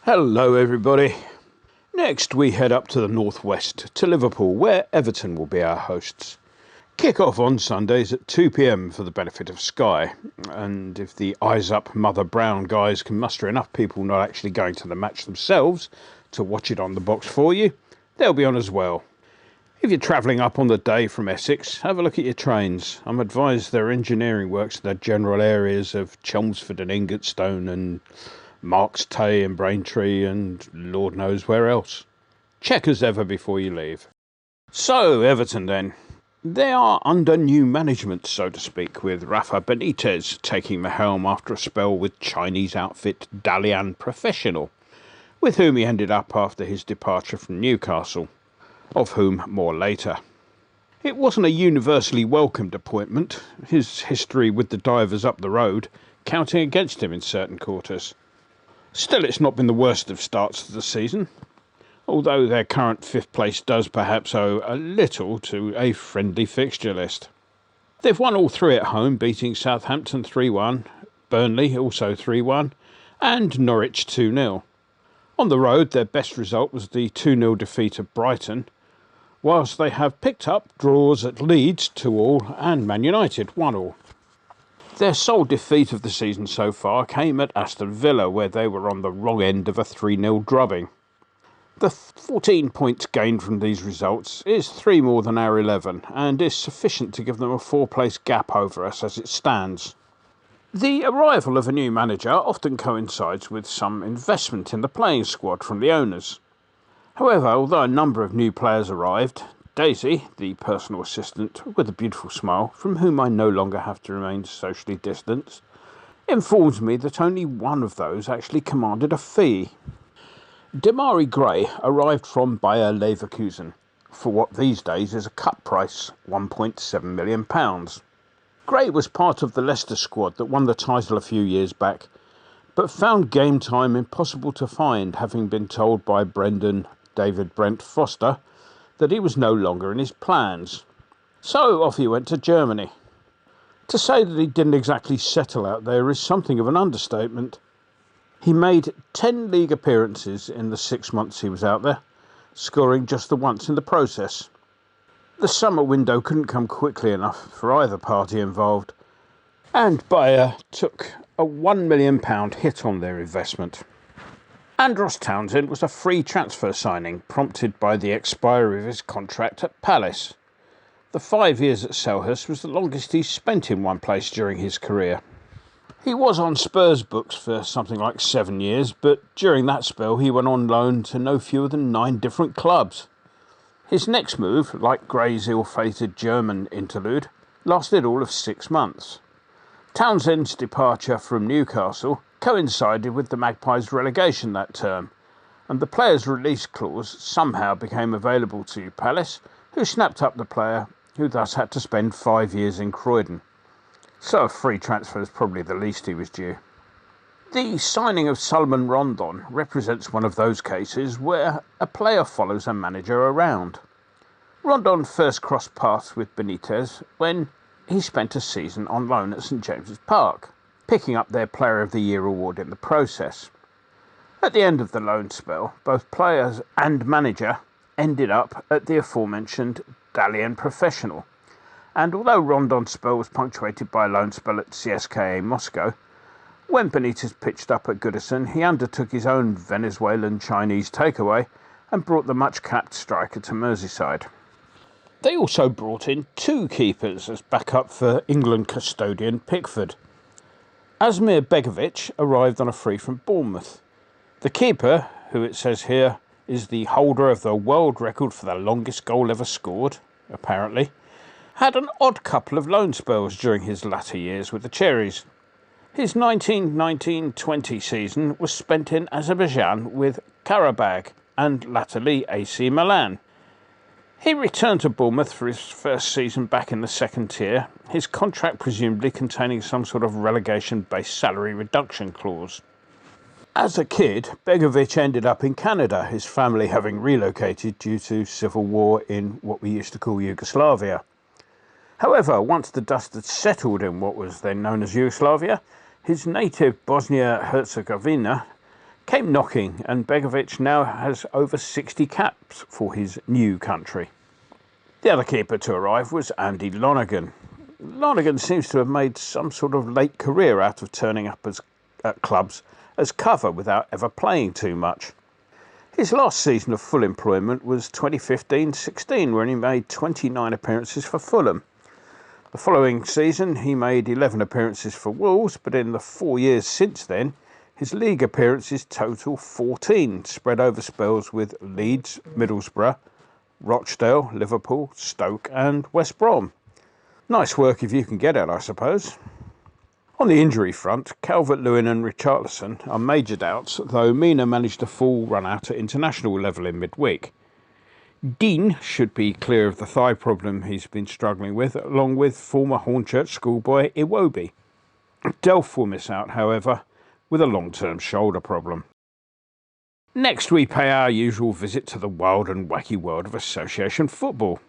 Hello everybody. Next we head up to the northwest to Liverpool, where Everton will be our hosts. Kick off on Sundays at 2 p.m. for the benefit of Sky, and if the eyes up Mother Brown guys can muster enough people not actually going to the match themselves to watch it on the box for you, they'll be on as well. If you're travelling up on the day from Essex, have a look at your trains. I'm advised there are engineering works in the general areas of Chelmsford and Ingatstone and Marks Tay and Braintree and Lord knows where else. Check as ever before you leave. So, Everton then. They are under new management, so to speak, with Rafa Benitez taking the helm after a spell with Chinese outfit Dalian Professional, with whom he ended up after his departure from Newcastle, of whom more later. It wasn't a universally welcomed appointment, his history with the divers up the road counting against him in certain quarters. Still, it's not been the worst of starts to the season, although their current fifth place does perhaps owe a little to a friendly fixture list. They've won all three at home, beating Southampton 3-1, Burnley also 3-1, and Norwich 2-0. On the road, their best result was the 2-0 defeat of Brighton, whilst they have picked up draws at Leeds 2-2 and Man United 1-1. Their sole defeat of the season so far came at Aston Villa, where they were on the wrong end of a 3-0 drubbing. The 14 points gained from these results is 3 more than our 11, and is sufficient to give them a 4-place gap over us as it stands. The arrival of a new manager often coincides with some investment in the playing squad from the owners. However, although a number of new players arrived, Daisy, the personal assistant with a beautiful smile, from whom I no longer have to remain socially distanced, informs me that only one of those actually commanded a fee. Demarai Gray arrived from Bayer Leverkusen for what these days is a cut price, £1.7 million. Gray was part of the Leicester squad that won the title a few years back, but found game time impossible to find, having been told by Brendan David Brent Foster that he was no longer in his plans. So off he went to Germany. To say that he didn't exactly settle out there is something of an understatement. He made 10 league appearances in the 6 months he was out there, scoring just the once in the process. The summer window couldn't come quickly enough for either party involved, and Bayer took a £1 million hit on their investment. Andros Townsend was a free transfer signing, prompted by the expiry of his contract at Palace. The 5 years at Selhurst was the longest he spent in one place during his career. He was on Spurs books for something like 7 years, but during that spell he went on loan to no fewer than 9 different clubs. His next move, like Gray's ill-fated German interlude, lasted all of 6 months. Townsend's departure from Newcastle coincided with the Magpies' relegation that term, and the player's release clause somehow became available to Palace, who snapped up the player, who thus had to spend 5 years in Croydon. So a free transfer is probably the least he was due. The signing of Salomon Rondon represents one of those cases where a player follows a manager around. Rondon first crossed paths with Benitez when he spent a season on loan at St James's Park, picking up their Player of the Year award in the process. At the end of the loan spell, both players and manager ended up at the aforementioned Dalian Professional, and although Rondon's spell was punctuated by a loan spell at CSKA Moscow, when Benitez pitched up at Goodison, he undertook his own Venezuelan Chinese takeaway and brought the much-capped striker to Merseyside. They also brought in 2 keepers as backup for England custodian Pickford. Asmir Begovic arrived on a free from Bournemouth. The keeper, who it says here is the holder of the world record for the longest goal ever scored, apparently, had an odd couple of loan spells during his latter years with the Cherries. His 1919-20 season was spent in Azerbaijan with Karabag and latterly AC Milan. He returned to Bournemouth for his first season back in the second tier, his contract presumably containing some sort of relegation-based salary reduction clause. As a kid, Begovic ended up in Canada, his family having relocated due to civil war in what we used to call Yugoslavia. However, once the dust had settled in what was then known as Yugoslavia, his native Bosnia-Herzegovina came knocking, and Begovic now has over 60 caps for his new country. The other keeper to arrive was Andy Lonergan. Lonergan seems to have made some sort of late career out of turning up at clubs as cover without ever playing too much. His last season of full employment was 2015-16, when he made 29 appearances for Fulham. The following season he made 11 appearances for Wolves, but in the 4 years since then his league appearances total 14, spread over spells with Leeds, Middlesbrough, Rochdale, Liverpool, Stoke and West Brom. Nice work if you can get it, I suppose. On the injury front, Calvert-Lewin and Richarlison are major doubts, though Mina managed a full run out at international level in midweek. Dean should be clear of the thigh problem he's been struggling with, along with former Hornchurch schoolboy Iwobi. Delph will miss out, however, with a long-term shoulder problem. Next we pay our usual visit to the wild and wacky world of association football.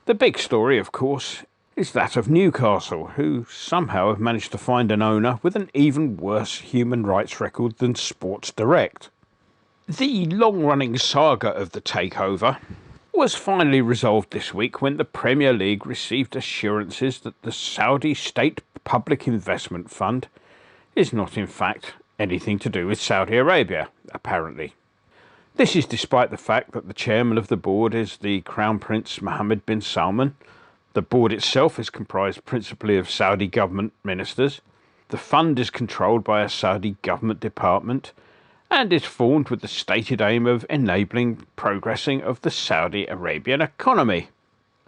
The big story, of course, is that of Newcastle, who somehow have managed to find an owner with an even worse human rights record than Sports Direct. The long-running saga of the takeover was finally resolved this week when the Premier League received assurances that the Saudi State Public Investment Fund is not in fact anything to do with Saudi Arabia, apparently. This is despite the fact that the chairman of the board is the Crown Prince Mohammed bin Salman. The board itself is comprised principally of Saudi government ministers. The fund is controlled by a Saudi government department and is formed with the stated aim of enabling progressing of the Saudi Arabian economy.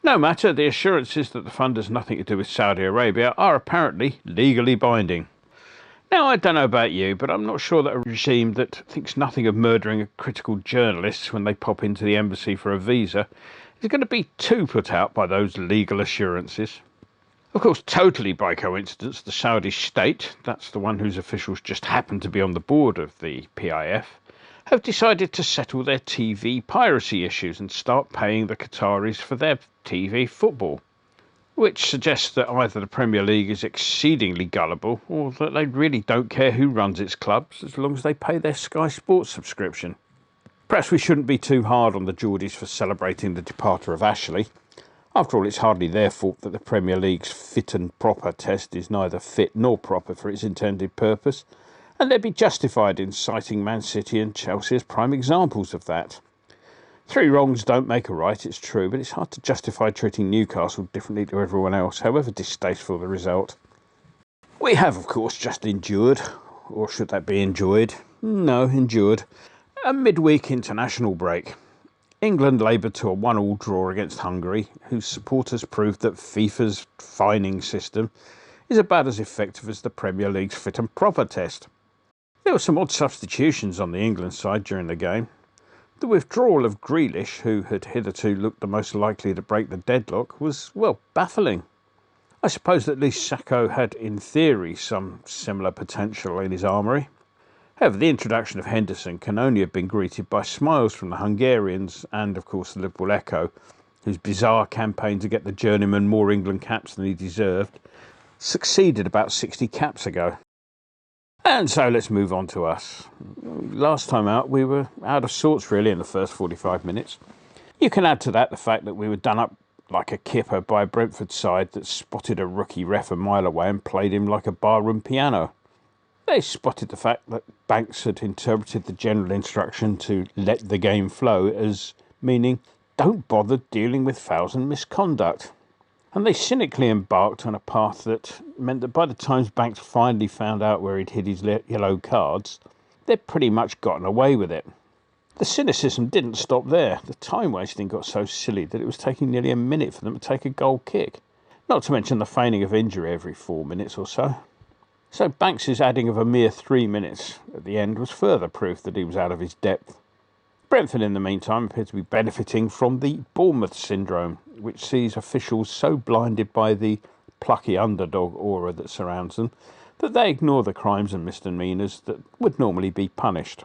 No matter, the assurances that the fund has nothing to do with Saudi Arabia are apparently legally binding. Now, I don't know about you, but I'm not sure that a regime that thinks nothing of murdering a critical journalists when they pop into the embassy for a visa is going to be too put out by those legal assurances. Of course, totally by coincidence, the Saudi state, that's the one whose officials just happen to be on the board of the PIF, have decided to settle their TV piracy issues and start paying the Qataris for their TV football, which suggests that either the Premier League is exceedingly gullible or that they really don't care who runs its clubs as long as they pay their Sky Sports subscription. Perhaps we shouldn't be too hard on the Geordies for celebrating the departure of Ashley. After all, it's hardly their fault that the Premier League's fit and proper test is neither fit nor proper for its intended purpose, and they'd be justified in citing Man City and Chelsea as prime examples of that. 3 wrongs don't make a right, it's true, but it's hard to justify treating Newcastle differently to everyone else, however distasteful the result. We have, of course, just endured, or should that be enjoyed? No, endured, a midweek international break. England laboured to a 1-1 draw against Hungary, whose supporters proved that FIFA's fining system is about as effective as the Premier League's fit and proper test. There were some odd substitutions on the England side during the game. The withdrawal of Grealish, who had hitherto looked the most likely to break the deadlock, was, well, baffling. I suppose at least Sacco had, in theory, some similar potential in his armoury. However, the introduction of Henderson can only have been greeted by smiles from the Hungarians and, of course, the Liverpool Echo, whose bizarre campaign to get the journeyman more England caps than he deserved succeeded about 60 caps ago. And so let's move on to us. Last time out, we were out of sorts, really, in the first 45 minutes. You can add to that the fact that we were done up like a kipper by a Brentford side that spotted a rookie ref a mile away and played him like a barroom piano. They spotted the fact that Banks had interpreted the general instruction to let the game flow as meaning don't bother dealing with fouls and misconduct. And they cynically embarked on a path that meant that by the time Banks finally found out where he'd hid his yellow cards, they'd pretty much gotten away with it. The cynicism didn't stop there. The time wasting got so silly that it was taking nearly a minute for them to take a goal kick, not to mention the feigning of injury every 4 minutes or so. So Banks's adding of a mere 3 minutes at the end was further proof that he was out of his depth. Brentford, in the meantime, appeared to be benefiting from the Bournemouth syndrome, which sees officials so blinded by the plucky underdog aura that surrounds them that they ignore the crimes and misdemeanours that would normally be punished.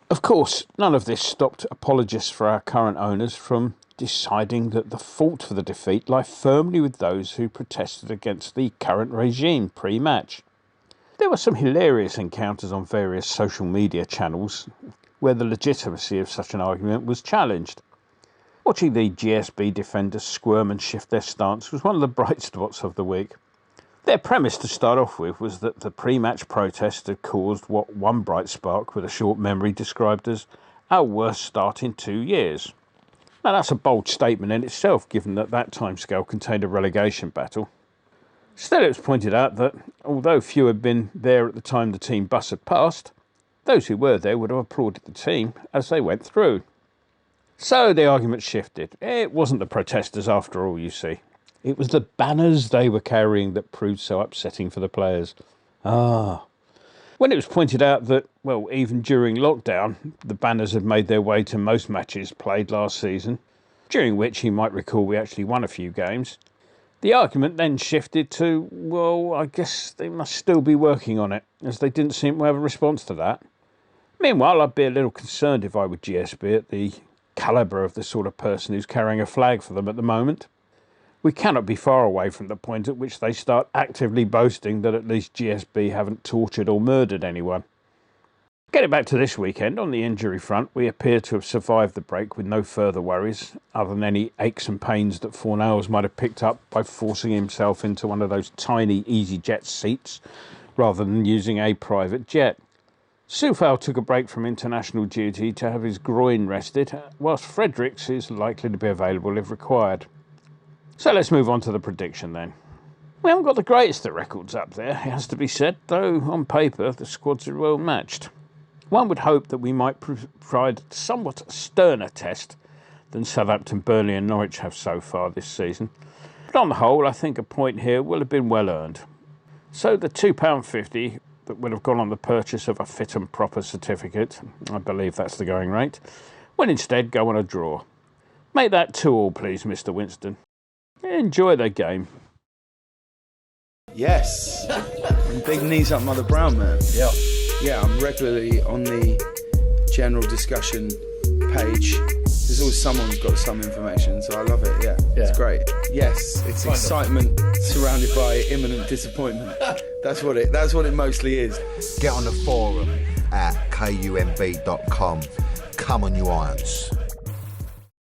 Of course, none of this stopped apologists for our current owners from deciding that the fault for the defeat lay firmly with those who protested against the current regime pre-match. There were some hilarious encounters on various social media channels where the legitimacy of such an argument was challenged. Watching the GSB defenders squirm and shift their stance was one of the bright spots of the week. Their premise to start off with was that the pre-match protest had caused what one bright spark with a short memory described as our worst start in 2 years. Now that's a bold statement in itself, given that timescale contained a relegation battle. Still, it was pointed out that although few had been there at the time the team bus had passed, those who were there would have applauded the team as they went through. So the argument shifted. It wasn't the protesters after all, you see. It was the banners they were carrying that proved so upsetting for the players. When it was pointed out that, well, even during lockdown, the banners had made their way to most matches played last season, during which you might recall we actually won a few games, the argument then shifted to, well, I guess they must still be working on it, as they didn't seem to have a response to that. Meanwhile, I'd be a little concerned if I were GSB at the calibre of the sort of person who's carrying a flag for them at the moment. We cannot be far away from the point at which they start actively boasting that at least GSB haven't tortured or murdered anyone. Getting back to this weekend, on the injury front, we appear to have survived the break with no further worries, other than any aches and pains that Fornals might have picked up by forcing himself into one of those tiny EasyJet seats, rather than using a private jet. Soufal took a break from international duty to have his groin rested, whilst Fredericks is likely to be available if required. So let's move on to the prediction then. We haven't got the greatest of records up there, it has to be said, though on paper the squads are well matched. One would hope that we might provide a somewhat sterner test than Southampton, Burnley and Norwich have so far this season. But on the whole, I think a point here will have been well earned. So the £2.50 that would have gone on the purchase of a fit and proper certificate, I believe that's the going rate, will instead go on a draw. Make that 2-2, please, Mr. Winston. Enjoy the game. Yes. Big knees up Mother Brown, man. Yeah. Yeah, I'm regularly on the general discussion page. There's always someone who's got some information, so I love it. Yeah. It's great. Yes, it's excitement surrounded by imminent disappointment. That's what it mostly is. Get on the forum at kumb.com. Come on, you irons.